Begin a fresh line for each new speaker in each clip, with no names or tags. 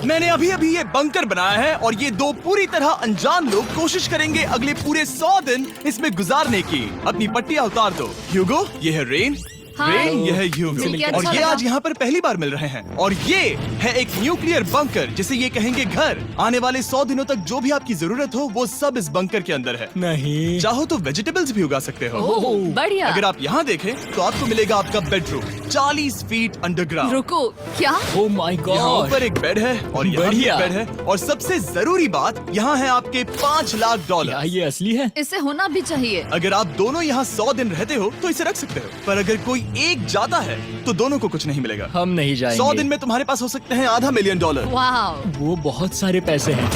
मैंने अभी अभी ये बंकर बनाया है और ये दो पूरी तरह अनजान लोग कोशिश करेंगे अगले पूरे 100 दिन इसमें गुजारने की। अपनी पट्टियां उतार दो। ह्यूगो, ये है रेन। रेन, ये है ह्यूगो।
मिलके
और
अच्छा
ये
लगा।
आज यहाँ पर पहली बार मिल रहे हैं। और ये है एक न्यूक्लियर बंकर, जिसे ये कहेंगे घर। आने वाले 100 दिनों तक जो भी आपकी जरूरत हो वो सब इस बंकर के अंदर है।
नहीं।
चाहो तो वेजिटेबल्स भी उगा सकते हो।
ओह, बढ़िया।
अगर आप यहाँ देखें तो आपको मिलेगा आपका बेडरूम 40 फीट अंडरग्राउंड।
रुको, क्या?
ओह माय
यहाँ
गॉड।
ऊपर एक बेड है और यहाँ भी
बढ़िया।
एक बेड है। और सबसे जरूरी बात, यहाँ है आपके $5 लाख।
क्या ये असली है?
इसे होना भी चाहिए।
अगर आप दोनों यहाँ 100 दिन रहते हो तो इसे रख सकते हो, पर अगर कोई एक जाता है तो दोनों को कुछ नहीं मिलेगा।
हम नहीं जाएंगे।
100 दिन में तुम्हारे पास हो सकते हैं $500 मिलियन।
वाह,
वो बहुत सारे पैसे हैं।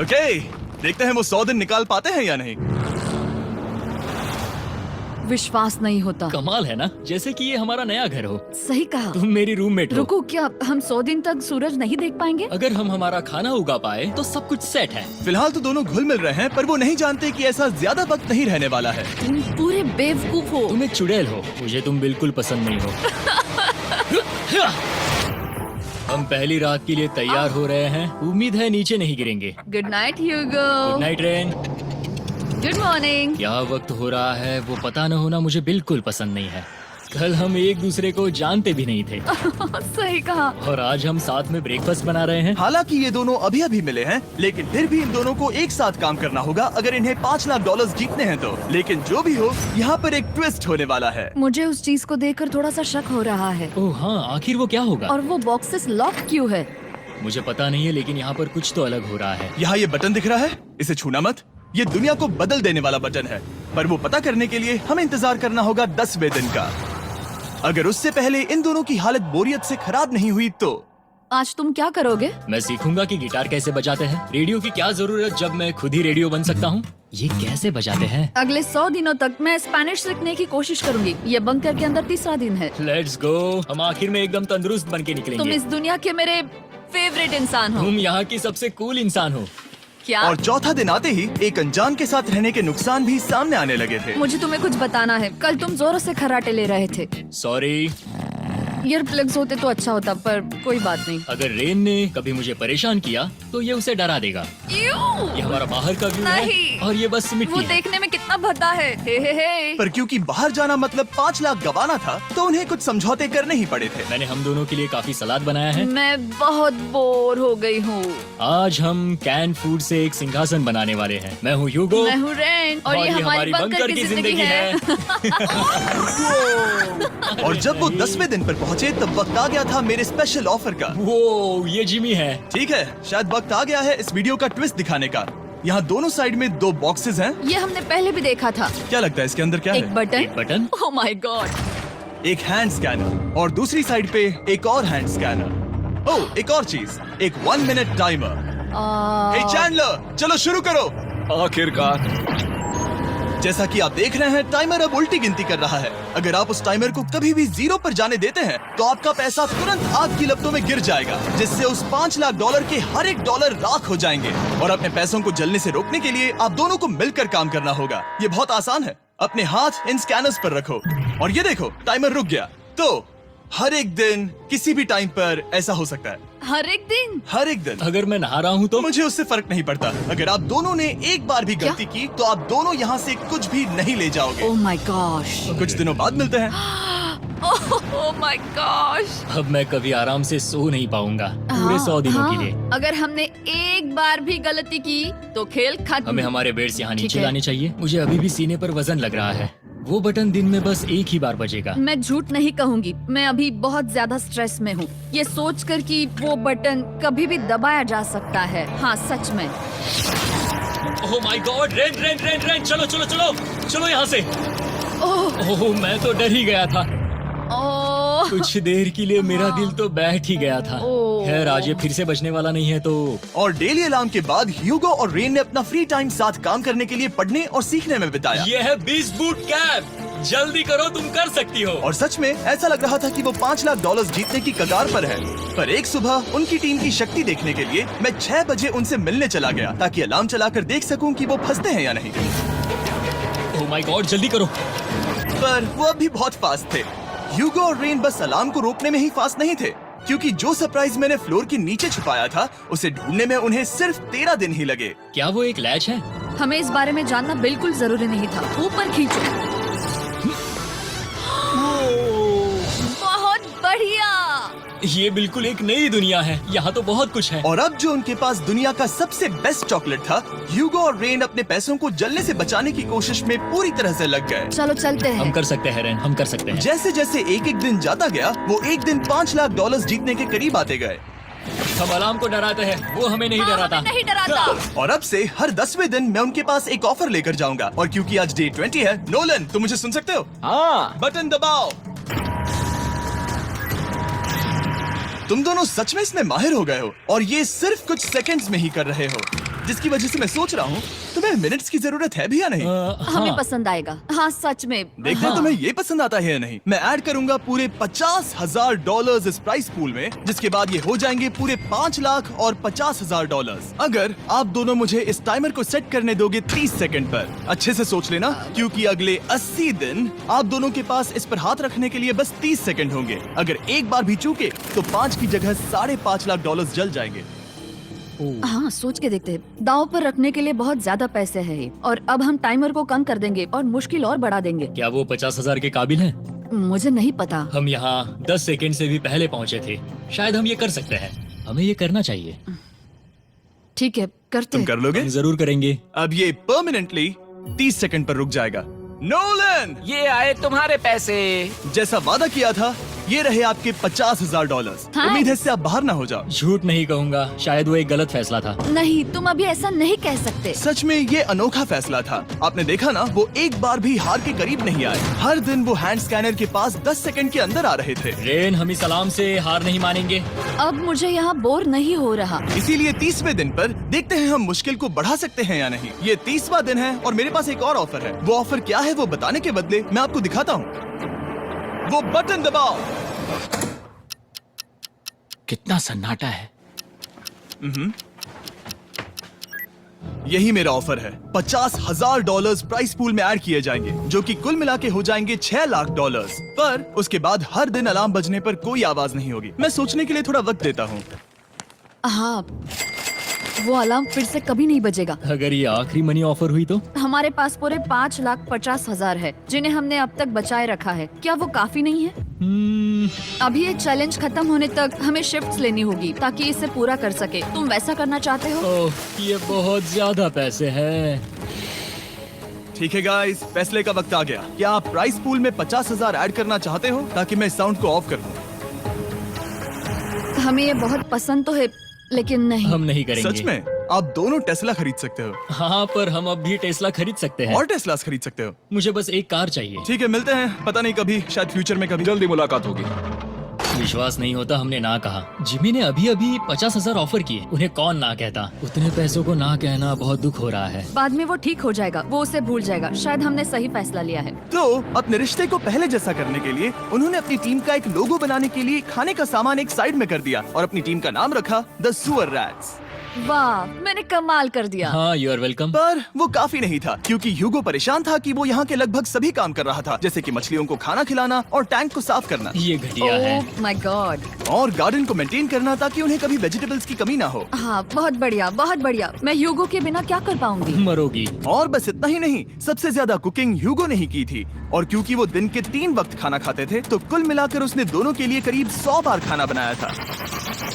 ओके, देखते हैं वो 100 दिन निकाल पाते हैं या नहीं।
विश्वास नहीं होता।
कमाल है ना, जैसे कि ये हमारा नया घर हो।
सही कहा।
तुम मेरी रूममेट हो।
रुको, क्या हम 100 दिन तक सूरज नहीं देख पाएंगे?
अगर हम हमारा खाना उगा पाए तो सब कुछ सेट है।
फिलहाल तो दोनों घुल मिल रहे हैं, पर वो नहीं जानते कि ऐसा ज्यादा वक्त नहीं रहने वाला है।
तुम पूरे बेवकूफ हो।
तुम एक चुड़ैल हो, मुझे तुम बिल्कुल पसंद नहीं हो। हम पहली रात के लिए तैयार हो रहे हैं। उम्मीद है नीचे नहीं गिरेंगे।
Good night Hugo.
Good night रेन।
Good morning.
क्या वक्त हो रहा है वो पता न होना मुझे बिल्कुल पसंद नहीं है। कल हम एक दूसरे को जानते भी नहीं थे
सही कहा।
और आज हम साथ में ब्रेकफास्ट बना रहे हैं।
हालांकि ये दोनों अभी अभी मिले हैं, लेकिन फिर भी इन दोनों को एक साथ काम करना होगा अगर इन्हें $5 लाख जीतने हैं तो। लेकिन जो भी हो, यहाँ पर एक ट्विस्ट होने वाला है।
मुझे उस चीज को देखकर थोड़ा सा शक हो रहा है।
ओह हाँ, आखिर वो क्या होगा?
और वो बॉक्सेस लॉक क्यों है?
मुझे पता नहीं है, लेकिन यहाँ पर कुछ तो अलग हो रहा है।
यहाँ ये बटन दिख रहा है, इसे छूना मत। ये दुनिया को बदल देने वाला बटन है, पर वो पता करने के लिए हमें इंतजार करना होगा 10वें दिन का। अगर उससे पहले इन दोनों की हालत बोरियत से खराब नहीं हुई तो
आज तुम क्या करोगे?
मैं सीखूंगा कि गिटार कैसे बजाते हैं। रेडियो की क्या जरूरत जब मैं खुद ही रेडियो बन सकता हूँ। ये कैसे बजाते हैं?
अगले 100 दिनों तक मैं स्पेनिश सीखने की कोशिश करूंगी। ये बंकर के अंदर तीसरा दिन है।
Let's go. हम आखिर में एकदम तंदुरुस्त बन के
तुम
निकलेंगे।
इस दुनिया के मेरे फेवरेट इंसान हो।
तुम यहाँ की सबसे कूल इंसान हो।
क्या?
और चौथा दिन आते ही एक अनजान के साथ रहने के नुकसान भी सामने आने लगे थे।
मुझे तुम्हें कुछ बताना है। कल तुम जोरों से खर्राटे ले रहे थे।
सॉरी।
ईयर प्लग्स होते तो अच्छा होता, पर कोई बात नहीं।
अगर रेन ने कभी मुझे परेशान किया तो ये उसे डरा देगा। ये हमारा बाहर का व्यू है
नहीं।
और ये बस
वो
मिट्टी है।
देखने में कितना भद्दा है। हे।
पर क्योंकि बाहर जाना मतलब 5 लाख गवाना था, तो उन्हें कुछ समझौते करने ही पड़े थे।
मैंने हम दोनों के लिए काफी सलाद बनाया है।
मैं बहुत बोर हो गई हूँ।
आज हम कैन फूड से एक सिंहासन बनाने वाले हैं। मैं हूँ ह्यूगो।
मैं हूँ रेन और ये हमारी बंकर की जिंदगी है।
और जब वो 10वें दिन पर पहुँचे तब वक्त आ गया था मेरे स्पेशल ऑफर का।
वो ये जिमी है।
ठीक है, शायद वक्त आ गया है इस वीडियो का ट्विस्ट दिखाने का। यहाँ दोनों साइड में 2 बॉक्सेस हैं।
ये हमने पहले भी देखा था।
क्या लगता है इसके अंदर क्या
एक
है?
बटन।
एक बटन।
Oh my God.
एक हैंड स्कैनर और दूसरी साइड पे एक और हैंड स्कैनर। ओह, एक और चीज, एक 1 मिनट टाइमर। हे चैंडलर, चलो शुरू करो।
आखिरकार।
जैसा कि आप देख रहे हैं, टाइमर अब उल्टी गिनती कर रहा है। अगर आप उस टाइमर को कभी भी 0 पर जाने देते हैं तो आपका पैसा तुरंत आग की लपटों में गिर जाएगा, जिससे उस $5 लाख के हर एक डॉलर राख हो जाएंगे। और अपने पैसों को जलने से रोकने के लिए आप दोनों को मिलकर काम करना होगा। ये बहुत आसान है। अपने हाथ इन स्कैनर्स पर रखो और ये देखो, टाइमर रुक गया। तो हर एक दिन किसी भी टाइम पर ऐसा हो सकता है।
हर एक दिन?
हर एक दिन।
अगर मैं नहा रहा हूँ तो
मुझे उससे फर्क नहीं पड़ता। अगर आप दोनों ने एक बार भी गलती की तो आप दोनों यहाँ से कुछ भी नहीं ले जाओगे।
Oh my gosh.
कुछ दिनों बाद मिलते हैं।
Oh my gosh.
अब मैं कभी आराम से सो नहीं पाऊंगा पूरे 100 दिनों के लिए।
अगर हमने एक बार भी गलती की तो खेल खत्म।
हमें हमारे बेड्स यहाँ
ठीक
नीचे
है।
लाने चाहिए। मुझे अभी भी सीने पर वजन लग रहा है। वो बटन दिन में बस एक ही बार बजेगा।
मैं झूठ नहीं कहूंगी, मैं अभी बहुत ज्यादा स्ट्रेस में हूँ, ये सोचकर कि वो बटन कभी भी दबाया जा सकता है। हाँ, सच में।
ओह my God, rain rain rain rain, चलो चलो चलो चलो यहाँ से। ओह मैं तो डर ही गया था।
ओह
कुछ देर के लिए मेरा दिल तो बैठ ही गया था।
ओह।
खैर आज ये फिर से बजने वाला नहीं है तो।
और डेली अलार्म के बाद ह्यूगो और रेन ने अपना फ्री टाइम साथ काम करने के लिए पढ़ने और सीखने में बिताया।
ये है 20 बूट कैप। जल्दी करो, तुम कर सकती हो।
और सच में ऐसा लग रहा था कि वो $5 लाख जीतने की कगार पर है। पर एक सुबह उनकी टीम की शक्ति देखने के लिए मैं 6 बजे उनसे मिलने चला गया, ताकि अलार्म चलाकर देख सकूं कि वो फंसते हैं या नहीं।
ओह माय गॉड, जल्दी करो।
पर वो अब भी बहुत फास्ट थे। ह्यूगो और रेन बस अलार्म को रोकने में ही फास्ट नहीं थे, क्योंकि जो सरप्राइज मैंने फ्लोर के नीचे छुपाया था उसे ढूंढने में उन्हें सिर्फ 13 दिन ही लगे।
क्या वो एक लैच है?
हमें इस बारे में जानना बिल्कुल जरूरी नहीं था। ऊपर खींचो। बहुत बढ़िया।
ये बिल्कुल एक नई दुनिया है। यहाँ तो बहुत कुछ है।
और अब जो उनके पास दुनिया का सबसे बेस्ट चॉकलेट था, ह्यूगो और रेन अपने पैसों को जलने से बचाने की कोशिश में पूरी तरह से लग गए।
चलो चलते
हम
हैं।
कर सकते हैं रेन, हम कर सकते हैं।
जैसे जैसे एक एक दिन जाता गया, वो एक दिन $5 लाख जीतने के करीब आते गए।
हम अलार्म को डराते हैं, वो हमें नहीं
हाँ,
डराता।
हमें नहीं डराता।
और अब से हर 10वें दिन मैं उनके पास एक ऑफर लेकर जाऊंगा। और क्योंकि आज डे 20 है, नोलन तुम मुझे सुन सकते हो?
हाँ।
बटन दबाओ। तुम दोनों सच में इसमें माहिर हो गए हो और ये सिर्फ कुछ सेकंड्स में ही कर रहे हो, जिसकी वजह से मैं सोच रहा हूँ तुम्हें मिनट्स की जरूरत है भी या नहीं।
हमें
हाँ।
पसंद आएगा। हाँ सच में।
देखते हैं तुम्हें ये पसंद आता है या नहीं। मैं ऐड करूंगा पूरे $50,000 इस प्राइस पूल में, जिसके बाद ये हो जाएंगे पूरे $5 लाख और $50,000 अगर आप दोनों मुझे इस टाइमर को सेट करने दोगे 30 सेकंड पर। अच्छे से सोच लेना, क्योंकि अगले 80 दिन आप दोनों के पास इस पर हाथ रखने के लिए बस 30 सेकंड होंगे। अगर एक बार भी चूके तो 5 की जगह $5.5 लाख जल जाएंगे।
हाँ सोच के देखते हैं। दांव पर रखने के लिए बहुत ज्यादा पैसे हैं ये। और अब हम टाइमर को कम कर देंगे और मुश्किल और बढ़ा देंगे।
क्या वो 50,000 के काबिल हैं?
मुझे नहीं पता।
हम यहाँ 10 सेकंड से भी पहले पहुँचे थे। शायद हम ये कर सकते हैं। हमें ये करना चाहिए।
ठीक है करते
तुम
हैं।
कर लोगे?
हम जरूर करेंगे।
अब ये परमानेंटली 30 सेकंड पर रुक जाएगा। नोलन,
ये आए तुम्हारे पैसे।
जैसा वादा किया था, ये रहे आपके $50,000।
हाँ।
उम्मीद है इससे आप बाहर ना हो जाओ।
झूठ नहीं कहूँगा, शायद वो एक गलत फैसला था।
नहीं तुम अभी ऐसा नहीं कह सकते।
सच में ये अनोखा फैसला था। आपने देखा ना, वो एक बार भी हार के करीब नहीं आए। हर दिन वो हैंड स्कैनर के पास 10 सेकंड के अंदर आ रहे थे।
रेन, हम इस अलार्म से हार नहीं मानेंगे।
अब मुझे यहाँ बोर नहीं हो रहा।
इसीलिए 30वें दिन पर देखते हैं हम मुश्किल को बढ़ा सकते हैं या नहीं। ये 30वां दिन है और मेरे पास एक और ऑफर है। वो ऑफर क्या है वो बताने के बदले मैं आपको दिखाता हूँ। वो बटन दबाओ।
कितना सन्नाटा है।
यही मेरा ऑफर है। $50,000 प्राइस पूल में ऐड किए जाएंगे, जो कि कुल मिला के हो जाएंगे $6 लाख। पर उसके बाद हर दिन अलार्म बजने पर कोई आवाज नहीं होगी। मैं सोचने के लिए थोड़ा वक्त देता हूँ।
हाँ वो अलार्म फिर से कभी नहीं बजेगा।
अगर ये आखिरी मनी ऑफर हुई तो?
हमारे पास पूरे $5,50,000 है, जिन्हें हमने अब तक बचाए रखा है। क्या वो काफी नहीं है? अभी ये चैलेंज खत्म होने तक हमें शिफ्ट्स लेनी होगी ताकि इसे पूरा कर सके। तुम वैसा करना चाहते हो?
ओह, ये बहुत ज्यादा पैसे हैं।
ठीक है गाइस, फैसले का वक्त आ गया। क्या आप प्राइस पूल में 50,000 ऐड करना चाहते हो ताकि मैं साउंड को ऑफ कर दूं?
हमें ये बहुत पसंद तो है, लेकिन नहीं।
हम नहीं करेंगे।
सच में? आप दोनों टेस्ला खरीद सकते हो
हाँ, पर हम अब भी टेस्ला खरीद सकते हैं।
और टेस्लास खरीद सकते हो।
मुझे बस एक कार चाहिए।
ठीक है, मिलते हैं। पता नहीं कभी, शायद फ्यूचर में कभी।
जल्दी मुलाकात होगी।
विश्वास नहीं होता हमने ना कहा। जिमी ने अभी अभी 50,000 ऑफर किए। उन्हें कौन ना कहता। उतने पैसों को ना कहना बहुत दुख हो रहा है।
बाद में वो ठीक हो जाएगा, वो उसे भूल जाएगा। शायद हमने सही फैसला लिया है।
तो अपने रिश्ते को पहले जैसा करने के लिए उन्होंने अपनी टीम का एक लोगो बनाने के लिए खाने का सामान एक साइड में कर दिया और अपनी टीम का नाम रखा द सुअर रैट्स।
वाह, मैंने कमाल कर दिया।
हाँ, यू आर वेलकम।
पर वो काफी नहीं था, क्योंकि ह्यूगो परेशान था कि वो यहाँ के लगभग सभी काम कर रहा था, जैसे कि मछलियों को खाना खिलाना और टैंक को साफ करना
ये घटिया है।
ओह माय गॉड।
और गार्डन को मेंटेन करना ताकि उन्हें कभी वेजिटेबल्स की कमी ना हो।
हाँ बहुत बढ़िया, बहुत बढ़िया। मैं ह्यूगो के बिना क्या कर पाऊंगी?
मरोगी।
और बस इतना ही नहीं, सबसे ज्यादा कुकिंग ह्यूगो ने ही की थी। और क्योंकि वो दिन के 3 वक्त खाना खाते थे, तो कुल मिलाकर उसने दोनों के लिए करीब 100 बार खाना बनाया था।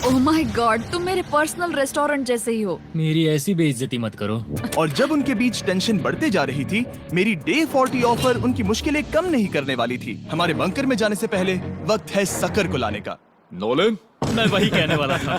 ओह माय गॉड, तुम मेरे पर्सनल रेस्टोरेंट जैसे ही हो।
मेरी ऐसी बेइज्जती मत करो।
और जब उनके बीच टेंशन बढ़ते जा रही थी, मेरी डे 40 ऑफर उनकी मुश्किलें कम नहीं करने वाली थी। हमारे बंकर में जाने से पहले वक्त है सकर को लाने का।
नोलन।
मैं वही कहने वाला था।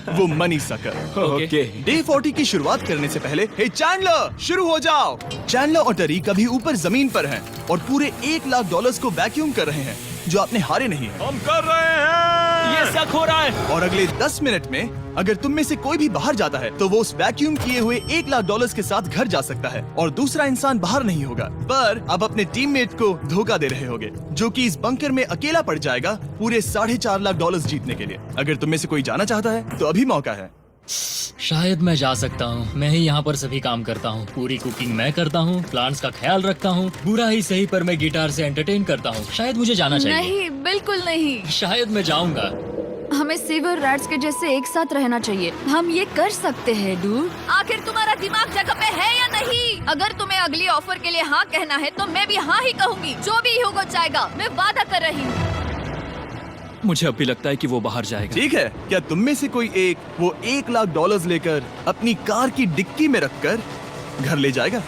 वो मनी सकर।
ओके।
डे 40 की शुरुआत करने से पहले, हे चैंडलर, शुरू हो जाओ। चैंडलर और टरीक अभी ऊपर जमीन पर हैं और पूरे $1 लाख को वैक्यूम कर रहे हैं, जो आपने हारे नहीं है।
हम कर रहे हैं।
ये शक हो रहा है।
और अगले 10 मिनट में अगर तुम में से कोई भी बाहर जाता है, तो वो उस वैक्यूम किए हुए $1 लाख के साथ घर जा सकता है और दूसरा इंसान बाहर नहीं होगा। पर अब अपने टीममेट को धोखा दे रहे होगे, जो कि इस बंकर में अकेला पड़ जाएगा पूरे $4.5 लाख जीतने के लिए। अगर तुम में से कोई जाना चाहता है, तो अभी मौका है।
शायद मैं जा सकता हूँ। मैं ही यहाँ पर सभी काम करता हूँ। पूरी कुकिंग मैं करता हूँ, प्लांट्स का ख्याल रखता हूँ। बुरा ही सही, पर मैं गिटार से एंटरटेन करता हूँ। शायद मुझे जाना चाहिए।
नहीं, बिल्कुल नहीं।
शायद मैं जाऊंगा।
हमें सीवर रैट्स के जैसे एक साथ रहना चाहिए। हम ये कर सकते हैं डूड। आखिर तुम्हारा दिमाग जगह पे है या नहीं? अगर तुम्हें अगली ऑफर के लिए हाँ कहना है तो मैं भी हाँ ही कहूँगी। जो भी ह्यूगो चाहेगा, मैं वादा कर रही हूँ।
मुझे अब भी लगता है कि वो बाहर जाएगा।
ठीक है, क्या तुम में से कोई एक वो $1 लाख लेकर अपनी कार की डिक्की में रखकर घर ले जाएगा?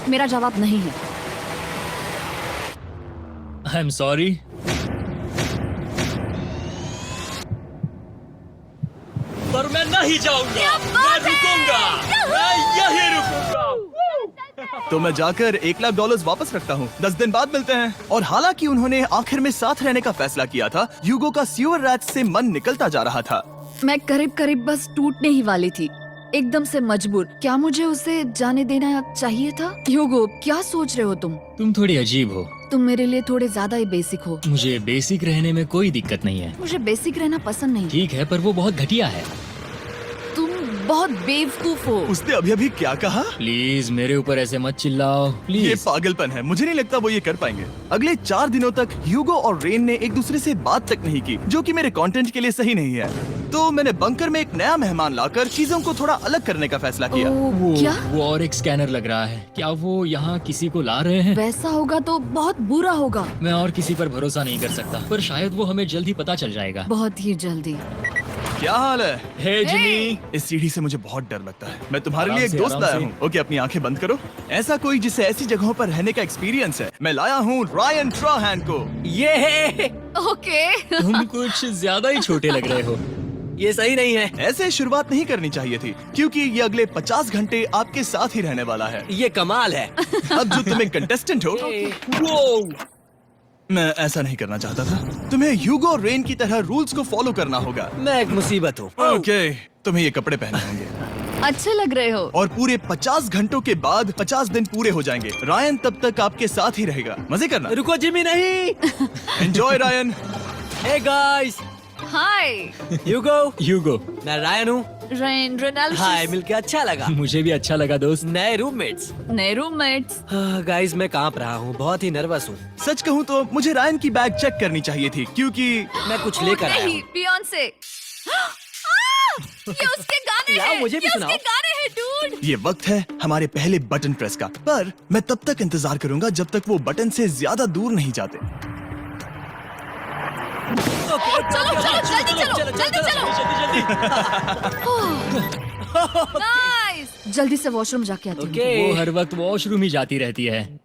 मेरा जवाब नहीं है।
I am sorry. पर मैं नहीं जाऊंगा, मैं रुकूंगा, मैं यही रुकूंगा।
तो मैं जाकर $1 लाख वापस रखता हूँ। 10 दिन बाद मिलते हैं। और हालांकि उन्होंने आखिर में साथ रहने का फैसला किया था, ह्यूगो का सीवर रैट्स से मन निकलता जा रहा था।
मैं करीब करीब बस टूटने ही वाली थी, एकदम से मजबूर। क्या मुझे उसे जाने देना चाहिए था? ह्यूगो, क्या सोच रहे हो तुम?
तुम थोड़ी अजीब हो।
तुम मेरे लिए थोड़े ज्यादा ही बेसिक हो।
मुझे बेसिक रहने में कोई दिक्कत नहीं है।
मुझे बेसिक रहना पसंद नहीं।
ठीक है, पर वो बहुत घटिया है।
तुम बहुत बेवकूफ हो।
उसने अभी अभी क्या कहा?
प्लीज मेरे ऊपर ऐसे मत चिल्लाओ,
ये
प्लीज।
पागलपन है। मुझे नहीं लगता वो ये कर पाएंगे। अगले 4 दिनों तक ह्यूगो और रेन ने एक दूसरे से बात तक नहीं की, जो कि मेरे कंटेंट के लिए सही नहीं है। तो मैंने बंकर में एक नया मेहमान लाकर चीजों को थोड़ा अलग करने का फैसला किया।
ओ, क्या?
वो और एक स्कैनर लग रहा है। क्या वो यहाँ किसी को ला रहे हैं?
वैसा होगा तो बहुत बुरा होगा।
मैं और किसी पर भरोसा नहीं कर सकता, पर शायद वो हमें जल्द ही पता चल जाएगा।
बहुत ही जल्दी।
क्या हाल है?
हे जिमी।
इस सीढ़ी से मुझे बहुत डर लगता है। मैं तुम्हारे
आराम
लिए एक
से,
दोस्त
आराम
लाया
से।
हूँ। ओके, अपनी आंखें बंद करो। ऐसा कोई जिसे ऐसी जगहों पर रहने का एक्सपीरियंस है। मैं लाया हूँ रायन ट्राहैन को।
ये है,
ओके।
तुम कुछ ज्यादा ही छोटे लग रहे हो।
ये सही नहीं है।
ऐसे शुरुआत नहीं करनी चाहिए थी, क्योंकि ये अगले 50 घंटे आपके साथ ही रहने वाला है।
ये कमाल है।
अब जो तुम एक कंटेस्टेंट हो,
वो
मैं ऐसा नहीं करना चाहता था। तुम्हें ह्यूगो और रेन की तरह रूल्स को फॉलो करना होगा।
मैं एक मुसीबत हूँ।
ओके, तुम्हें ये कपड़े पहनने होंगे।
अच्छे लग रहे हो।
और पूरे 50 घंटों के बाद 50 दिन पूरे हो जाएंगे। रायन तब तक आपके साथ ही रहेगा। मजे करना।
रुको जिमी, नहीं।
Enjoy Ryan.
हे गाइस,
हाय
ह्यूगो।
मैं रायन हूँ।
Rain Reginald.
हाय, मिलके अच्छा लगा।
मुझे भी अच्छा लगा दोस्त।
नए रूममेट्स।
नए रूममेट्स।
गाइस, मैं कांप रहा हूँ, बहुत ही नर्वस हूँ।
सच कहूँ तो मुझे रायन की बैग चेक करनी चाहिए थी, क्योंकि
मैं कुछ लेकर आया
नहीं,
हूँ।
बियॉन्से। ये उसके गाने
लाओ,
हैं।
मुझे भी
ये
सुनाओ।
उसके गाने हैं डूड।
ये वक्त है हमारे पहले बटन प्रेस का। पर मैं तब तक इंतजार करूंगा जब तक वो बटन से ज्यादा दूर नहीं जाते।
चलो चलो जल्दी चलो नाइस। जल्दी से वॉशरूम जाके आती हूँ।
वो हर वक्त वॉशरूम ही जाती रहती है।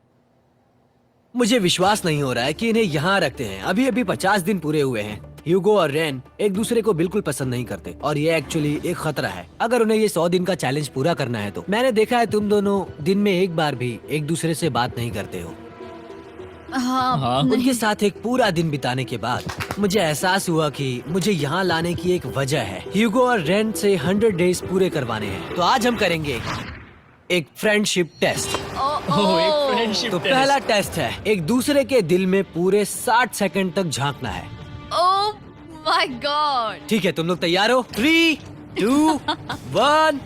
मुझे विश्वास नहीं हो रहा है कि इन्हें यहाँ रखते हैं। अभी अभी 50 दिन पूरे हुए हैं। ह्यूगो और रेन एक दूसरे को बिल्कुल पसंद नहीं करते और ये एक्चुअली एक खतरा है। अगर उन्हें ये 100 दिन का चैलेंज पूरा करना है तो। मैंने देखा है तुम दोनों दिन में एक बार भी एक दूसरे से बात नहीं करते हो।
हाँ,
उनके साथ एक पूरा दिन बिताने के बाद मुझे एहसास हुआ कि मुझे यहाँ लाने की एक वजह है। ह्यूगो और रेन से 100 डेज पूरे करवाने हैं। तो आज हम करेंगे एक फ्रेंडशिप टेस्ट।
एक फ्रेंडशिप
तो पहला टेस्ट है, एक दूसरे के दिल में पूरे 60 सेकंड तक झांकना है।
ओह माय गॉड।
ठीक है, तुम लोग तैयार हो? 3, 2, 1।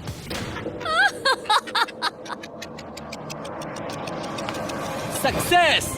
सक्सेस।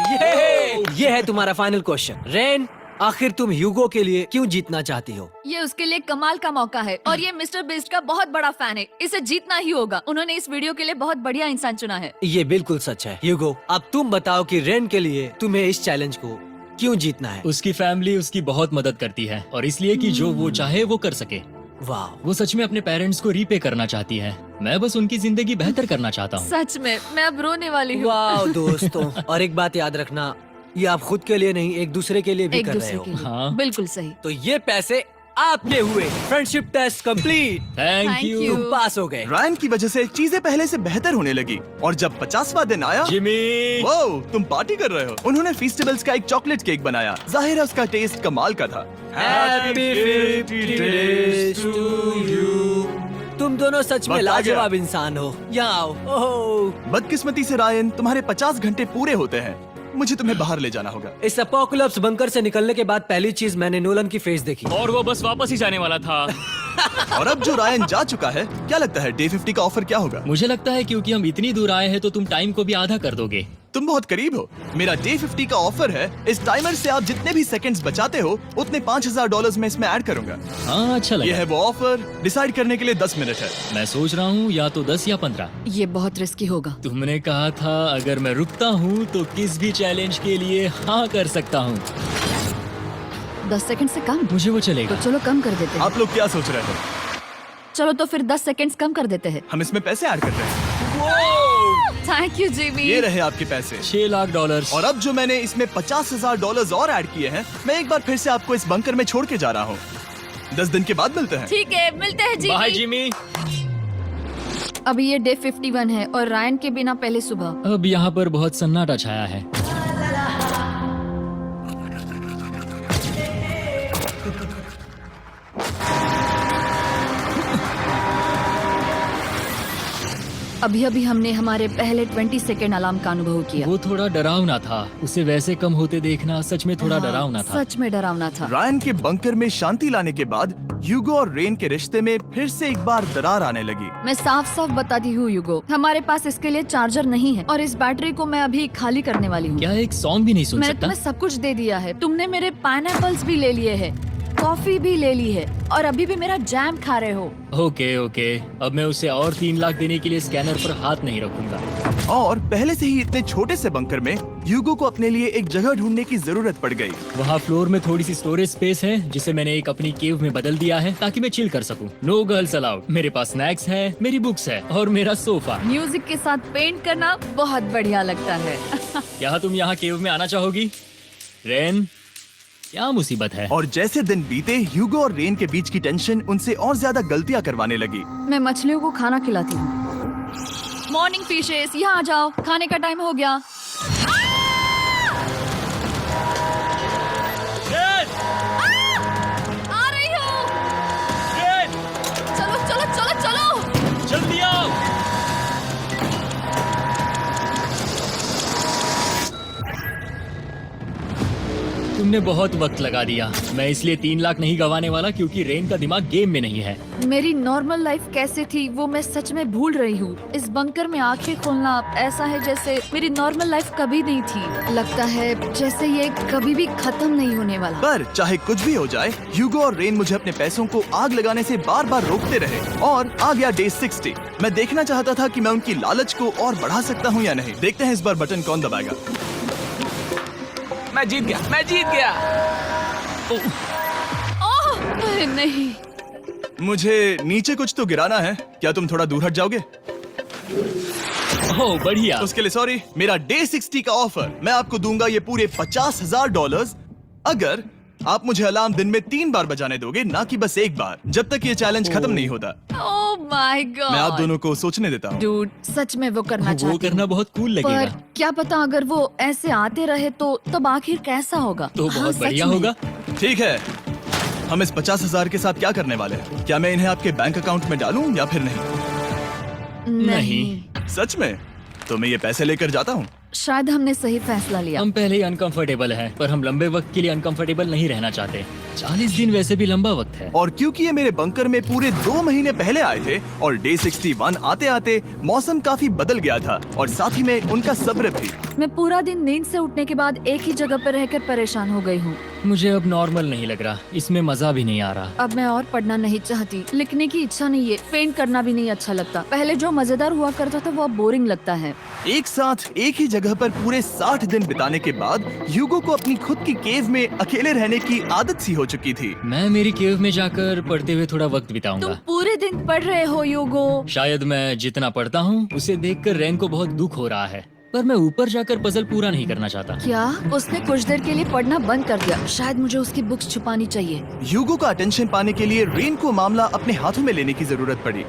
ये है तुम्हारा फाइनल क्वेश्चन। रेन, आखिर तुम ह्यूगो के लिए क्यों जीतना चाहती हो?
ये उसके लिए कमाल का मौका है और ये मिस्टर बीस्ट का बहुत बड़ा फैन है। इसे जीतना ही होगा। उन्होंने इस वीडियो के लिए बहुत बढ़िया इंसान चुना है।
ये बिल्कुल सच है। ह्यूगो, अब तुम बताओ कि रेन के लिए तुम्हें इस चैलेंज को क्यों जीतना है?
उसकी फैमिली उसकी बहुत मदद करती है और इसलिए कि जो वो चाहे वो कर सके।
वाह,
वो सच में अपने पेरेंट्स को रीपे करना चाहती है। मैं बस उनकी जिंदगी बेहतर करना चाहता हूँ।
सच में मैं अब रोने वाली हूँ।
वाह दोस्तों। और एक बात याद रखना, ये आप खुद के लिए नहीं, एक दूसरे के लिए भी
एक
कर रहे
दूसरे
हो।
के लिए।
हाँ।
बिल्कुल सही।
तो ये पैसे आपके हुए। Friendship test complete.
Thank
Thank
you
you।
तुम पास हो गए।
रायन की वजह से चीजें पहले से बेहतर होने लगी। और जब 50वां दिन आया,
जिमी।
वो तुम पार्टी कर रहे हो। उन्होंने फेस्टिवल्स का एक चॉकलेट केक बनाया। जाहिर है उसका टेस्ट कमाल का था।
Happy 50 days to you। तुम दोनों सच में
वक्त आ गया।
लाजवाब इंसान हो। यहाँ आओ। ओह,
बदकिस्मती से रायन, तुम्हारे 50 घंटे पूरे होते हैं। मुझे तुम्हें बाहर ले जाना होगा।
इस अपोकलिप्स बंकर से निकलने के बाद पहली चीज मैंने नोलन की फेस देखी।
और वो बस वापस ही जाने वाला था।
और अब जो रायन जा चुका है, क्या लगता है डे 50 का ऑफर क्या होगा?
मुझे लगता है क्योंकि हम इतनी दूर आए हैं तो तुम टाइम को भी आधा कर दोगे।
तुम बहुत करीब हो। मेरा डे 50 का ऑफर है। इस टाइमर से आप जितने भी सेकंड्स बचाते हो उतने $5000 में इसमें ऐड करूंगा।
हाँ, अच्छा
ये
लगा।
है वो ऑफर। डिसाइड करने के लिए 10 मिनट है।
मैं सोच रहा हूँ या तो 10 या 15।
ये बहुत रिस्की होगा।
तुमने कहा था अगर मैं रुकता हूँ तो किस भी चैलेंज के लिए हाँ कर सकता हूँ।
10 सेकंड से कम?
मुझे वो
तो
चलेगा।
चलो कम कर देते हैं।
आप लोग क्या सोच रहे हो?
चलो तो फिर 10 सेकंड्स कम कर देते हैं।
हम इसमें पैसे ऐड कर रहे हैं।
Thank you Jimmy.
ये रहे आपके पैसे।
$6 लाख।
और अब जो मैंने इसमें $50,000 और ऐड किए हैं, मैं एक बार फिर से आपको इस बंकर में छोड़ के जा रहा हूँ। 10 दिन के बाद मिलते हैं।
ठीक है, मिलते हैं
बाय
जिमी।
जिमी।
अभी ये डे 51 है और रायन के बिना पहले सुबह।
अब यहाँ पर बहुत सन्नाटा छाया है।
अभी अभी हमने हमारे पहले 20 सेकेंड अलार्म का अनुभव किया।
वो थोड़ा डरावना था। उसे वैसे कम होते देखना सच में थोड़ा
हाँ,
डरावना था।
सच में डरावना था।
रायन के बंकर में शांति लाने के बाद ह्यूगो और रेन के रिश्ते में फिर से एक बार दरार आने लगी।
मैं साफ साफ बताती हूँ यूगो, हमारे पास इसके लिए चार्जर नहीं है और इस बैटरी को मैं अभी खाली करने वाली हूँ।
क्या एक सॉन्ग भी नहीं सुन
मैंने
सकता?
तुम्हें सब कुछ दे दिया है। तुमने मेरे पाइनएप्पल्स भी ले लिए हैं, कॉफी भी ले ली है और अभी भी मेरा जैम खा रहे हो।
ओके ओके, अब मैं उसे और 3 लाख देने के लिए स्कैनर पर हाथ नहीं रखूंगा।
और पहले से ही इतने छोटे से बंकर में ह्यूगो को अपने लिए एक जगह ढूंढने की जरूरत पड़ गई।
वहाँ फ्लोर में थोड़ी सी स्टोरेज स्पेस है जिसे मैंने एक अपनी केव में बदल दिया है ताकि मैं चिल कर सकूं। No girls allowed. मेरे पास स्नैक्स है, मेरी बुक्स है और मेरा सोफा।
म्यूजिक के साथ पेंट करना बहुत बढ़िया लगता है।
क्या तुम यहाँ केव में आना चाहोगी? रेन, क्या मुसीबत है?
और जैसे दिन बीते, ह्यूगो और रेन के बीच की टेंशन उनसे और ज्यादा गलतियां करवाने लगी।
मैं मछलियों को खाना खिलाती हूँ। मॉर्निंग फिशेस, यहाँ आ जाओ, खाने का टाइम हो गया।
रेन!
आ रही हूँ।
रेन!
चलो चलो चलो चलो।
जल्दी आओ! तुमने बहुत वक्त लगा दिया। मैं इसलिए 3 लाख नहीं गंवाने वाला क्योंकि रेन का दिमाग गेम में नहीं है।
मेरी नॉर्मल लाइफ कैसे थी वो मैं सच में भूल रही हूँ। इस बंकर में आंखें खोलना ऐसा है जैसे मेरी नॉर्मल लाइफ कभी नहीं थी। लगता है जैसे ये कभी भी खत्म नहीं होने वाला।
पर चाहे कुछ भी हो जाए, ह्यूगो और रेन मुझे अपने पैसों को आग लगाने से बार बार रोकते रहे। और आ गया डे 60। मैं देखना चाहता था कि मैं उनकी लालच को और बढ़ा सकता हूँ या नहीं। देखते हैं इस बार बटन कौन दबाएगा।
मैं जीत गया, मैं जीत गया।
ओह अरे नहीं।
मुझे नीचे कुछ तो गिराना है। क्या तुम थोड़ा दूर हट जाओगे?
ओह बढ़िया।
उसके लिए सॉरी। मेरा डे 60 का ऑफर, मैं आपको दूंगा ये पूरे $50,000 अगर आप मुझे अलार्म दिन में 3 बार बजाने दोगे, ना कि बस एक बार, जब तक ये चैलेंज खत्म नहीं होता।
ओह माय गॉड।
मैं आप दोनों को सोचने देता हूँ।
डूड, सच में वो करना
वो
चाहती
करना
हूँ।
बहुत कूल
पर
लगेगा।
क्या पता अगर वो ऐसे आते रहे तो तब आखिर कैसा होगा।
तो
हाँ,
बहुत
सच
बढ़िया
में।
होगा।
ठीक है, हम इस 50,000 के साथ क्या करने वाले हैं? क्या मैं इन्हें आपके बैंक अकाउंट में डालूं या फिर नहीं?
नहीं।
सच में? तो मैं ये पैसे लेकर जाता हूँ।
शायद हमने सही फैसला लिया।
हम पहले ही अनकंफर्टेबल हैं, पर हम लंबे वक्त के लिए अनकंफर्टेबल नहीं रहना चाहते। 40 दिन वैसे भी लंबा वक्त है।
और क्योंकि ये मेरे बंकर में पूरे 2 महीने पहले आए थे और डे 61 आते आते मौसम काफी बदल गया था और साथ ही में उनका सब्र भी।
मैं पूरा दिन नींद से उठने के बाद एक ही जगह पर रहकर परेशान हो गई हूँ।
मुझे अब नॉर्मल नहीं लग रहा, इसमें मजा भी नहीं आ रहा।
अब मैं और पढ़ना नहीं चाहती, लिखने की इच्छा नहीं है, पेंट करना भी नहीं अच्छा लगता। पहले जो मजेदार हुआ करता था वो अब बोरिंग लगता है।
एक साथ एक ही जगह पर पूरे 60 दिन बिताने के बाद ह्यूगो को अपनी खुद की केव में अकेले रहने की आदत सी हो चुकी थी।
मैं मेरी केव में जाकर पढ़ते हुए थोड़ा वक्त
तुम
बिताऊंगा।
पूरे दिन पढ़ रहे हो यूगो।
शायद मैं जितना पढ़ता हूँ उसे देखकर रेन को बहुत दुख हो रहा है, पर मैं ऊपर जाकर पजल पूरा नहीं करना चाहता।
क्या उसने कुछ देर के लिए पढ़ना बंद कर दिया? शायद मुझे उसकी बुक्स छुपानी चाहिए।
ह्यूगो का अटेंशन पाने के लिए रेन को मामला अपने हाथों में लेने की जरूरत पड़ी।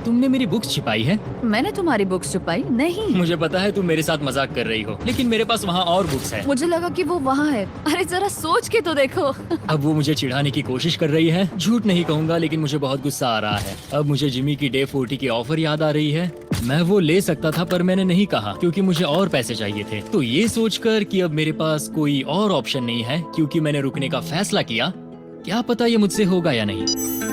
तुमने मेरी बुक्स छिपाई है?
मैंने तुम्हारी बुक्स छुपाई नहीं।
मुझे पता है तुम मेरे साथ मजाक कर रही हो, लेकिन मेरे पास वहाँ और बुक्स है।
मुझे लगा कि वो वहाँ है। अरे जरा सोच के तो देखो।
अब वो मुझे चिढ़ाने की कोशिश कर रही है। झूठ नहीं कहूंगा, लेकिन मुझे बहुत गुस्सा आ रहा है। अब मुझे जिमी की डे 40 की ऑफर याद आ रही है। मैं वो ले सकता था पर मैंने नहीं कहा क्योंकि मुझे और पैसे चाहिए थे। तो ये सोचकर कि अब मेरे पास कोई और ऑप्शन नहीं है क्योंकि मैंने रुकने का फैसला किया, क्या पता ये मुझसे होगा या नहीं।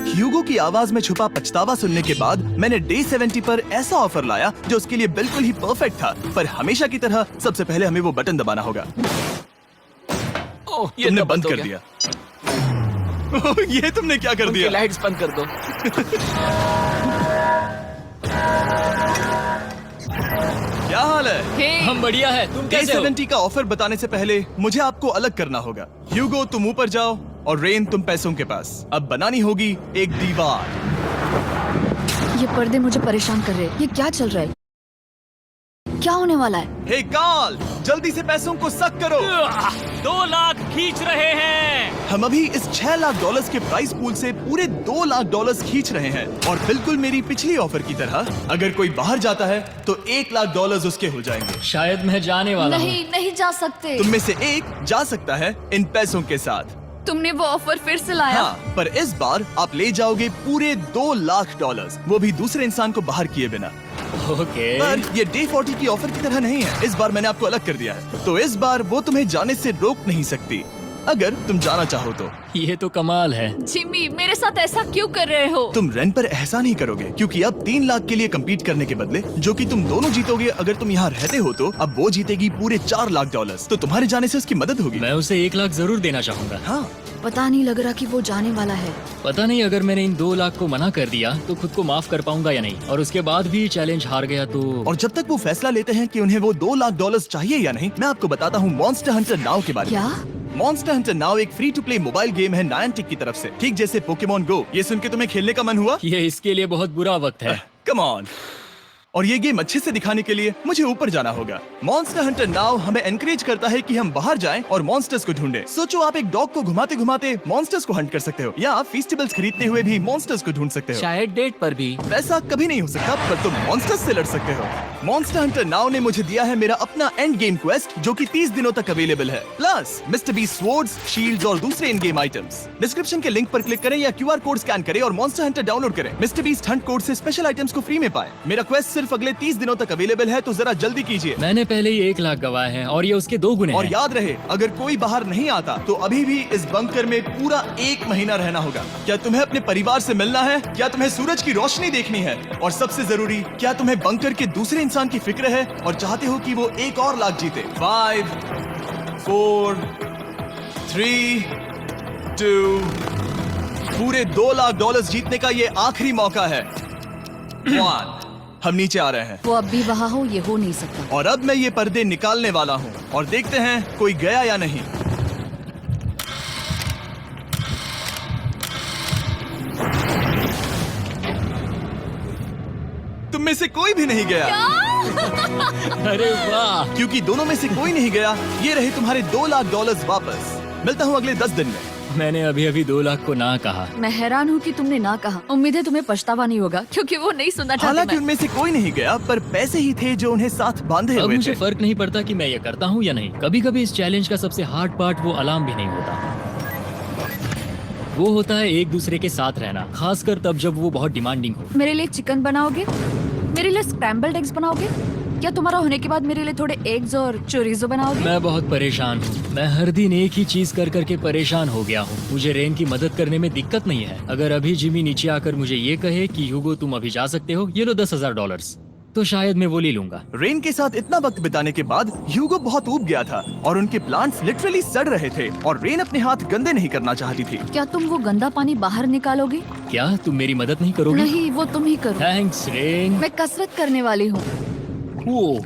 ह्यूगो की आवाज में छुपा पछतावा सुनने के बाद मैंने डे 70 पर ऐसा ऑफर लाया जो उसके लिए बिल्कुल ही परफेक्ट था। पर हमेशा की तरह सबसे पहले हमें वो बटन दबाना होगा।
ओह, ये
तुमने
तो
बंद
हो
कर
गया।
दिया। ओह, ये तुमने क्या कर
उनकी
दिया?
लाइट्स बंद कर दो।
क्या हाल है?
हे,
हम बढ़िया है, तुम
डे
कैसे हो?
70 का ऑफर बताने से पहले मुझे आपको अलग करना होगा। ह्यूगो तुम ऊपर जाओ और रेन तुम पैसों के पास। अब बनानी होगी एक दीवार।
ये पर्दे मुझे परेशान कर रहे हैं। ये क्या चल रहा है? क्या होने वाला है?
हे काल, जल्दी से पैसों को सक करो।
2 लाख खींच रहे हैं।
हम अभी इस $6 लाख के प्राइस पूल से पूरे $2 लाख खींच रहे हैं और बिल्कुल मेरी पिछली ऑफर की तरह अगर कोई बाहर जाता है तो $1 लाख उसके हो जाएंगे।
शायद मैं जाने वाला हूँ।
नहीं जा सकते।
तुम में से एक जा सकता है इन पैसों के साथ।
तुमने वो ऑफर फिर से लाया?
हाँ, पर इस बार आप ले जाओगे पूरे $2 लाख, वो भी दूसरे इंसान को बाहर किए बिना।
ओके।
पर ये डे 40 की ऑफर की तरह नहीं है। इस बार मैंने आपको अलग कर दिया है, तो इस बार वो तुम्हें जाने से रोक नहीं सकती अगर तुम जाना चाहो तो।
ये तो कमाल है।
जिमी, मेरे साथ ऐसा क्यों कर रहे हो?
तुम रेन पर एहसान नहीं करोगे क्योंकि अब 3 लाख के लिए कम्पीट करने के बदले जो कि तुम दोनों जीतोगे अगर तुम यहाँ रहते हो, तो अब वो जीतेगी पूरे $4 लाख। तो तुम्हारे जाने से उसकी मदद होगी।
मैं उसे 1 लाख जरूर देना चाहूंगा।
हाँ,
पता नहीं लग रहा कि वो जाने वाला है।
पता नहीं अगर मैंने इन 2 लाख को मना कर दिया तो खुद को माफ कर पाऊंगा या नहीं, और उसके बाद भी चैलेंज हार गया तो।
और जब तक वो फैसला लेते हैं कि उन्हें वो $2 लाख चाहिए या नहीं, मैं आपको बताता हूँ मॉन्स्टर हंटर नाउ के बारे में।
क्या?
मॉन्स्टर हंटर नाउ एक free to play mobile game है नायंटिक की तरफ से, ठीक जैसे पोकेमॉन गो। ये सुन के तुम्हें खेलने का मन हुआ?
ये इसके लिए बहुत बुरा वक्त है।
Come on. और ये गेम अच्छे से दिखाने के लिए मुझे ऊपर जाना होगा। मॉन्स्टर हंटर नाउ हमें एनकरेज करता है कि हम बाहर जाएं और मॉन्स्टर्स को ढूंढें। सोचो आप एक डॉग को घुमाते घुमाते मॉन्स्टर्स को हंट कर सकते हो, या फेस्टिवल्स खरीदते हुए भी मॉन्स्टर्स को ढूंढ सकते हो।
शायद डेट पर भी।
वैसा कभी नहीं हो सकता, पर तुम मॉन्स्टर्स से लड़ सकते हो। मॉन्स्टर हंटर नाउ ने मुझे दिया है मेरा अपना एंड गेम क्वेस्ट जो कि 30 दिनों तक अवेलेबल है, plus mister beast swords, shields और दूसरे इन गेम आइटम्स। डिस्क्रिप्शन के लिंक पर क्लिक करें या QR कोड स्कैन करें और मॉन्स्टर हंटर डाउनलोड करें। मिस्टर बीस्ट हंट कोड से स्पेशल आइटम्स को फ्री में पाएं। मेरा क्वेस्ट सिर्फ अगले 30 दिनों तक अवेलेबल है, तो जरा जल्दी कीजिए।
मैंने पहले ही 1 लाख गवाए हैं और ये उसके 2 गुने
और
हैं।
याद रहे, अगर कोई बाहर नहीं आता तो अभी भी इस बंकर में पूरा 1 महीना रहना होगा। क्या तुम्हें अपने परिवार से मिलना है? क्या तुम्हें सूरज की रोशनी देखनी है? और सबसे जरूरी, क्या तुम्हें बंकर के दूसरे इंसान की फिक्र है और चाहते हो कि वो $1 और लाख जीते? 5, 4, 3, 2, पूरे $2 लाख जीतने का ये आखिरी मौका है। 1, हम नीचे आ रहे हैं
वो अब भी वहाँ हो, ये हो नहीं सकता।
और अब मैं ये पर्दे निकालने वाला हूँ और देखते हैं कोई गया या नहीं। तुम में से कोई भी नहीं गया।
अरे वाह।
क्योंकि दोनों में से कोई नहीं गया, ये रहे तुम्हारे $2 लाख वापस। मिलता हूँ अगले 10 दिन में।
मैंने अभी अभी 2 लाख को ना कहा।
मैं हैरान हूँ कि तुमने ना कहा। उम्मीद है तुम्हें पछतावा नहीं होगा क्योंकि वो नहीं सुनना चाहते।
हालांकि
मैं।
उनमें से कोई नहीं गया, पर पैसे ही थे जो उन्हें साथ बांधे
अब
हुए
मुझे
थे।
फर्क नहीं पड़ता कि मैं ये करता हूँ या नहीं। कभी कभी इस चैलेंज का सबसे हार्ड पार्ट वो अलार्म भी नहीं होता, वो होता है एक दूसरे के साथ रहना, खासकर तब जब वो बहुत डिमांडिंग हो।
मेरे लिए चिकन बनाओगे? मेरे लिए स्क्रैम्बल्ड एग्स बनाओगे? क्या तुम्हारा होने के बाद मेरे लिए थोड़े एग्स और चोरिजो बनाओगे?
मैं बहुत परेशान हूँ। मैं हर दिन एक ही चीज कर करके परेशान हो गया हूँ। मुझे रेन की मदद करने में दिक्कत नहीं है। अगर अभी जिमी नीचे आकर मुझे ये कहे कि ह्यूगो तुम अभी जा सकते हो, ये लो $10,000, तो शायद मैं वो ले लूंगा।
रेन के साथ इतना वक्त बिताने के बाद ह्यूगो बहुत ऊब गया था और उनके प्लांट्स लिटरली सड़ रहे थे और रेन अपने हाथ गंदे नहीं करना चाहती थी।
क्या तुम वो गंदा पानी बाहर निकालोगे?
क्या तुम मेरी मदद नहीं करोगी?
नहीं, वो तुम ही करो।
Thanks rain.
मैं कसरत करने वाली हूँ।
वो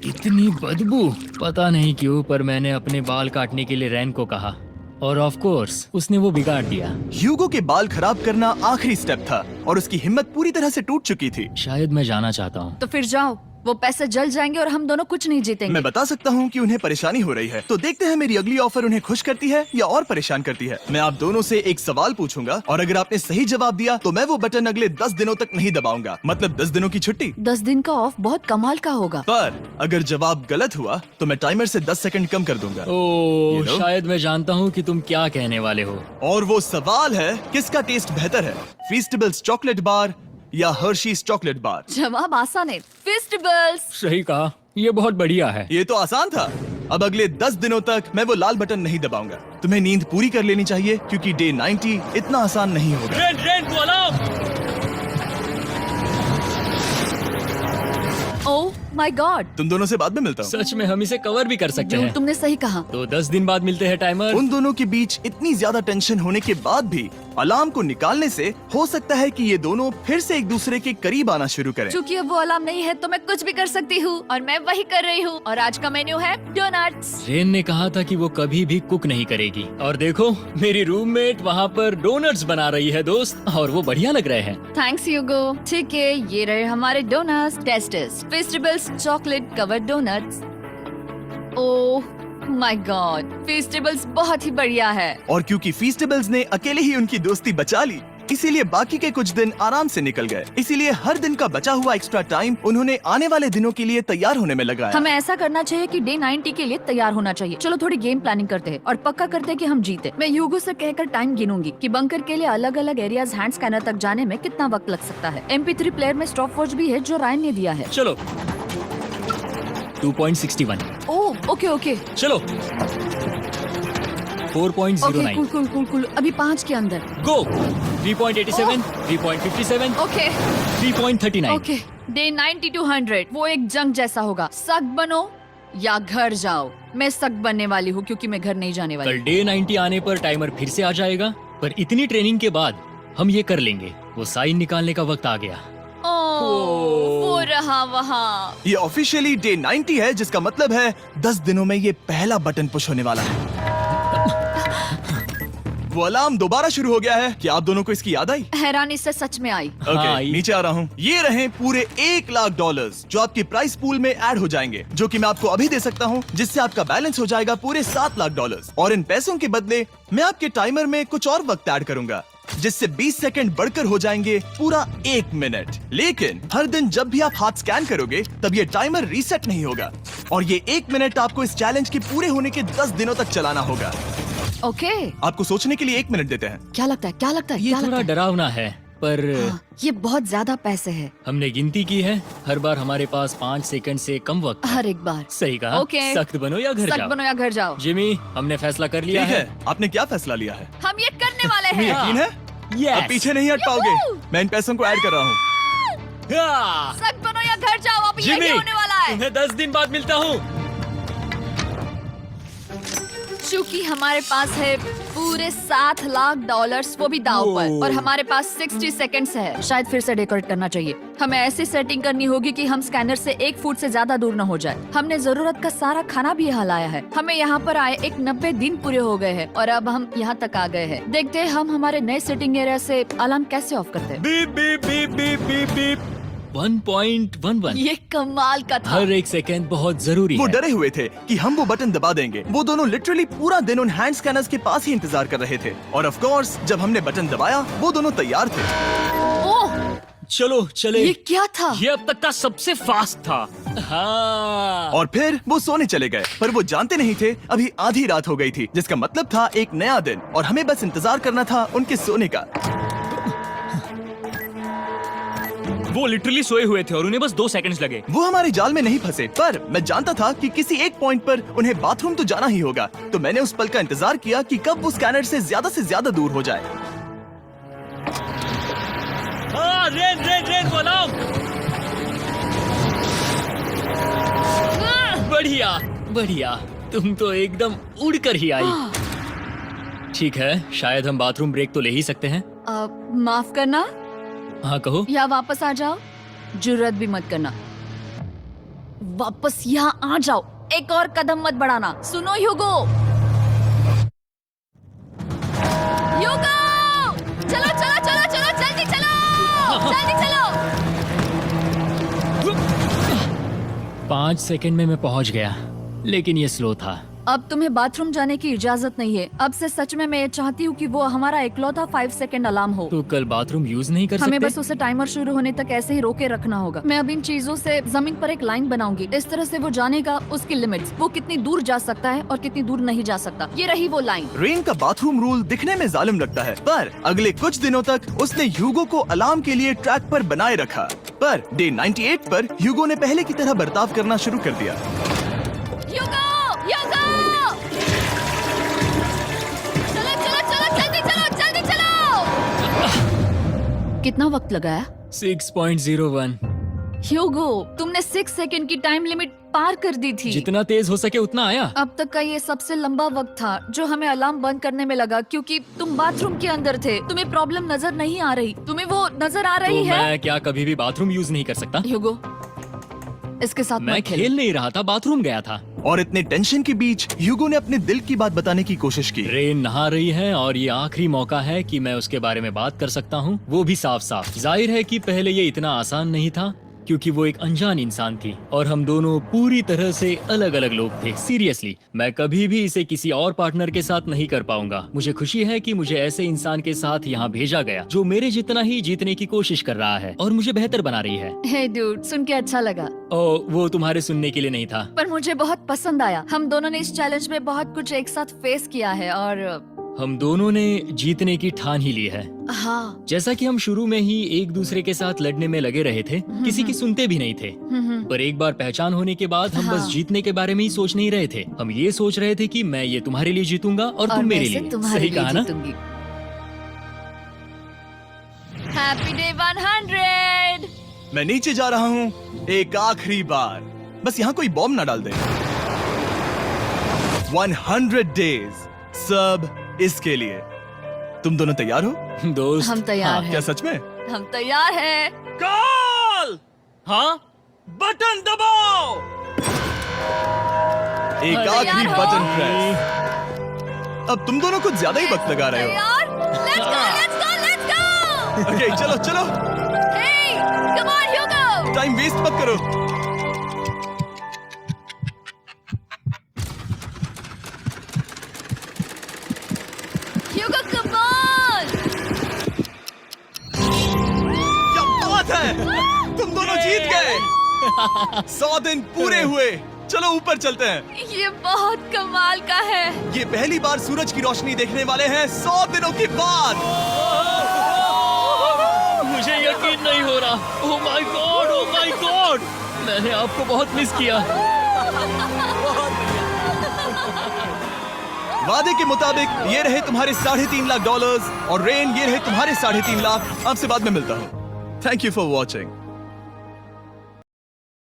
कितनी बदबू। पता नहीं क्यों, पर मैंने अपने बाल काटने के लिए रेन को कहा और ऑफ कोर्स उसने वो बिगाड़ दिया।
ह्यूगो के बाल खराब करना आखिरी स्टेप था और उसकी हिम्मत पूरी तरह से टूट चुकी थी।
शायद मैं जाना चाहता हूँ।
तो फिर जाओ, वो पैसे जल जाएंगे और हम दोनों कुछ नहीं जीतेंगे।
मैं बता सकता हूँ कि उन्हें परेशानी हो रही है, तो देखते हैं मेरी अगली ऑफर उन्हें खुश करती है या और परेशान करती है। मैं आप दोनों से एक सवाल पूछूंगा और अगर आपने सही जवाब दिया तो मैं वो बटन अगले 10 दिनों तक नहीं दबाऊंगा, मतलब 10 दिनों की छुट्टी।
10 दिन का ऑफ बहुत कमाल का होगा।
पर अगर जवाब गलत हुआ तो मैं टाइमर से 10 सेकंड कम कर दूंगा।
ओह,
You know?
शायद मैं जानता हूँ कि तुम क्या कहने वाले हो।
और वो सवाल है, किसका टेस्ट बेहतर है, फीस्टेबल्स चॉकलेट बार या हर्शीज चॉकलेट बार?
जवाब आसान है, फेस्टिवल्स।
सही कहा, ये बहुत बढ़िया है।
ये तो आसान था। अब अगले 10 दिनों तक मैं वो लाल बटन नहीं दबाऊंगा। तुम्हें नींद पूरी कर लेनी चाहिए क्योंकि डे 90 इतना आसान नहीं होगा।
रेन रेन वो अलार्म।
ओह माय गॉड,
तुम दोनों से बाद में मिलता हूँ।
सच में हम इसे कवर भी कर सकते हैं।
तुमने सही कहा।
तो 10 दिन बाद मिलते हैं टाइमर।
उन दोनों के बीच इतनी ज्यादा टेंशन होने के बाद भी अलार्म को निकालने से हो सकता है कि ये दोनों फिर से एक दूसरे के करीब आना शुरू करें।
क्योंकि अब वो अलार्म नहीं है तो मैं कुछ भी कर सकती हूँ और मैं वही कर रही हूँ। और आज का मेन्यू है डोनट्स।
रेन ने कहा था कि वो कभी भी कुक नहीं करेगी और देखो मेरी रूममेट वहाँ पर डोनट्स बना रही है दोस्त, और वो बढ़िया लग रहे हैं।
Thanks Hugo. ठीक है, ये रहे हमारे donuts. Tasters festivals chocolate covered donuts. Oh my god, festivals बहुत ही बढ़िया है।
और क्योंकि फीस्टेबल्स ने अकेले ही उनकी दोस्ती बचा ली, इसीलिए बाकी के कुछ दिन आराम से निकल गए। इसीलिए हर दिन का बचा हुआ एक्स्ट्रा टाइम उन्होंने आने वाले दिनों के लिए तैयार होने में लगाया।
हमें ऐसा करना चाहिए कि डे 90 के लिए तैयार होना चाहिए। चलो थोड़ी गेम प्लानिंग करते हैं और पक्का करते हैं कि हम जीते। मैं ह्यूगो से कहकर टाइम गिनूंगी कि बंकर के लिए अलग अलग एरियाज हैंड स्कैनर तक जाने में कितना वक्त लग सकता है। MP3 प्लेयर में स्टॉप वॉच भी है जो रायन ने दिया है।
चलो 2.61।
ओह ओके ओके
चलो 4.09।
Cool cool cool cool. अभी 5 के अंदर।
गो 3.87, 3.57,
ओके
3.39।
ओके। डे 90 to 100 वो एक जंग जैसा होगा। सख्त बनो या घर जाओ। मैं सख्त बनने वाली हूँ क्योंकि मैं घर नहीं जाने वाली।
कल डे 90 आने पर टाइमर फिर से आ जाएगा, पर इतनी ट्रेनिंग के बाद हम ये कर लेंगे। वो साइन निकालने का वक्त आ गया।
वो रहा वहाँ।
ये ऑफिशियली डे 90 है, जिसका मतलब है 10 दिनों में ये पहला बटन पुश होने वाला है। वो अलार्म दोबारा शुरू हो गया है। क्या आप दोनों को इसकी याद आई?
हैरानी से सच में आई।
ओके,
हाँ,
नीचे आ रहा हूँ। ये रहे पूरे $1,00,000 जो आपके प्राइस पूल में ऐड हो जाएंगे, जो कि मैं आपको अभी दे सकता हूँ, जिससे आपका बैलेंस हो जाएगा पूरे $7,00,000। और इन पैसों के बदले मैं आपके टाइमर में कुछ और वक्त ऐड करूंगा, जिससे 20 सेकंड बढ़कर हो जाएंगे पूरा 1 मिनट। लेकिन हर दिन जब भी आप हाथ स्कैन करोगे तब ये टाइमर रीसेट नहीं होगा, और ये 1 मिनट आपको इस चैलेंज के पूरे होने के 10 दिनों तक चलाना होगा।
ओके।
आपको सोचने के लिए 1 मिनट देते हैं।
क्या लगता है, क्या लगता है,
ये
क्या
थोड़ा
लगता है?
डरावना है, पर
हाँ, ये बहुत ज्यादा पैसे है
हमने गिनती की है। हर बार हमारे पास 5 सेकंड से कम वक्त है।
हर एक बार।
सही कहा।
ओके।
सख्त बनो या घर
सख्त
जाओ।
बनो या घर जाओ।
जिमी, हमने फैसला कर लिया
ठीक
है।
है, आपने क्या फैसला लिया है?
हम ये करने वाले
तुम्हें
हैं।
यकीन है?
Yes.
अब पीछे नहीं हट पाओगे।
Yahoo!
मैं इन पैसों को ऐड कर रहा हूँ।
हाँ।
सख्त बनो या घर जाओ। अब
जिमी,
यही होने वाला है।
तुम्हें 10 दिन बाद मिलता हूँ।
चूंकि हमारे पास है पूरे $7,00,000 वो भी दाव पर, और हमारे पास 60 सेकंड्स है। शायद फिर से डेकोरेट करना चाहिए। हमें ऐसी सेटिंग करनी होगी कि हम स्कैनर से 1 फुट से ज्यादा दूर न हो जाए। हमने जरूरत का सारा खाना भी यहाँ लाया है। हमें यहाँ पर आए 90 दिन पूरे हो गए हैं और अब हम यहाँ तक आ गए हैं। देखते हैं हम हमारे नए सेटिंग एरिया से अलार्म कैसे ऑफ करते हैं।
Beep beep beep beep beep beep. 1.11।
ये कमाल का था।
हर एक सेकंड बहुत जरूरी
वो
है।
डरे हुए थे कि हम वो बटन दबा देंगे। वो दोनों लिटरली पूरा दिन उन हैंड स्कैनर्स के पास ही इंतजार कर रहे थे। और ऑफ कोर्स जब हमने बटन दबाया वो दोनों तैयार थे।
ओह,
चलो चले।
ये क्या था?
ये अब तक का सबसे फास्ट था। हाँ।
और फिर वो सोने चले गए, पर वो जानते नहीं थे अभी आधी रात हो गई थी, जिसका मतलब था एक नया दिन, और हमें बस इंतजार करना था उनके सोने का।
वो लिटरली सोए हुए थे और उन्हें बस 2 सेकंड्स लगे।
वो हमारे जाल में नहीं फंसे, पर मैं जानता था कि किसी एक पॉइंट पर उन्हें बाथरूम तो जाना ही होगा। तो मैंने उस पल का इंतजार किया कि कब वो स्कैनर से ज्यादा दूर हो जाए।
हाँ, रेन रेन रेन बोलाओ। बढ़िया बढ़िया, तुम तो एकदम उड़कर ही आई। ठीक है, शायद हम बाथरूम ब्रेक तो ले ही सकते हैं।
माफ करना
हाँ कहो।
या वापस आ जाओ। जुर्रत भी मत करना। वापस यहाँ आ जाओ। एक और कदम मत बढ़ाना। सुनो ह्यूगो। ह्यूगो, चलो चलो चलो चलो, जल्दी चलो, जल्दी चलो।
5 सेकंड में मैं पहुंच गया, लेकिन ये स्लो था।
अब तुम्हें बाथरूम जाने की इजाजत नहीं है। अब से सच में मैं चाहती हूँ कि वो हमारा इकलौता 5 सेकंड अलार्म हो।
तो कल बाथरूम यूज नहीं कर सकते?
हमें बस उसे टाइमर शुरू होने तक ऐसे ही रोके रखना होगा। मैं अब इन चीजों से जमीन पर एक लाइन बनाऊंगी। इस तरह से वो जानेगा उसकी लिमिट्स, वो कितनी दूर जा सकता है और कितनी दूर नहीं जा सकता। ये रही वो लाइन।
रेन का बाथरूम रूल दिखने में जालिम लगता है, पर अगले कुछ दिनों तक उसने ह्यूगो को अलार्म के लिए ट्रैक पर बनाए रखा। पर डे 98 पर ह्यूगो ने पहले की तरह बर्ताव करना शुरू कर दिया।
ह्यूगो, ह्यूगो! कितना वक्त लगाया?
6.01।
ह्यूगो, तुमने 6 सेकंड की टाइम लिमिट पार कर दी थी।
जितना तेज हो सके उतना आया।
अब तक का ये सबसे लंबा वक्त था जो हमें अलार्म बंद करने में लगा, क्योंकि तुम बाथरूम के अंदर थे। तुम्हें प्रॉब्लम नजर नहीं आ रही। तुम्हें वो नजर आ
तो
रही है?
मैं क्या कभी भी बाथरूम यूज नहीं कर सकता?
ह्यूगो, इसके साथ
मैं
मत खेल।
खेल नहीं रहा था, बाथरूम गया था।
और इतने टेंशन के बीच ह्यूगो ने अपने दिल की बात बताने की कोशिश की।
रेन नहा रही है और ये आखिरी मौका है कि मैं उसके बारे में बात कर सकता हूँ, वो भी साफ साफ। जाहिर है कि पहले ये इतना आसान नहीं था क्योंकि वो एक अनजान इंसान थी और हम दोनों पूरी तरह से अलग अलग लोग थे। सीरियसली, मैं कभी भी इसे किसी और पार्टनर के साथ नहीं कर पाऊंगा। मुझे खुशी है कि मुझे ऐसे इंसान के साथ यहाँ भेजा गया जो मेरे जितना ही जीतने की कोशिश कर रहा है और मुझे बेहतर बना रही है।
हे डूड, सुन के अच्छा लगा,
ओ, वो तुम्हारे सुनने के लिए नहीं था।
पर मुझे बहुत पसंद आया। हम दोनों ने इस चैलेंज में बहुत कुछ एक साथ फेस किया है और
हम दोनों ने जीतने की ठान ही ली है।
हाँ।
जैसा कि हम शुरू में ही एक दूसरे के साथ लड़ने में लगे रहे थे, किसी की सुनते भी नहीं थे। पर एक बार पहचान होने के बाद हम बस
हाँ।
जीतने के बारे में ही सोच नहीं रहे थे। हम ये सोच रहे थे कि मैं ये तुम्हारे लिए जीतूंगा और तुम मेरे
मैं इसे
लिए।
तुम्हारे
सही
लिए
कहा ना?
जीतूंगी। Happy day 100।
मैं नीचे जा रहा हूँ एक आखिरी बार, बस यहाँ कोई बॉम्ब ना डाल दे। 100 डेज, सब इसके लिए। तुम दोनों तैयार हो?
दोस्त,
हम तैयार
हाँ,
हैं।
क्या सच में?
हम तैयार हैं।
कॉल। हाँ, बटन दबाओ।
एक
अरे
आखिरी
यार हो।
Button press. अब तुम दोनों कुछ ज्यादा ही वक्त लगा रहे हो।
तैयार? Let's go, let's go, let's go!
Okay, चलो चलो,
Hey, come on, Hugo!
Time waste मत करो।
Hugo, come on!
क्या बात है, तुम दोनों जीत गए। 100 दिन पूरे हुए। चलो ऊपर चलते हैं।
ये बहुत कमाल का है।
ये पहली बार सूरज की रोशनी देखने वाले हैं 100 दिनों के बाद।
मुझे यकीन नहीं हो रहा। ओह my God, oh my God, मैंने आपको बहुत मिस किया।
वादे के मुताबिक ये रहे तुम्हारे $3.5 लाख और रेन ये रहे तुम्हारे $3.5 लाख। आपसे बाद में मिलता हूँ। Thank you for watching.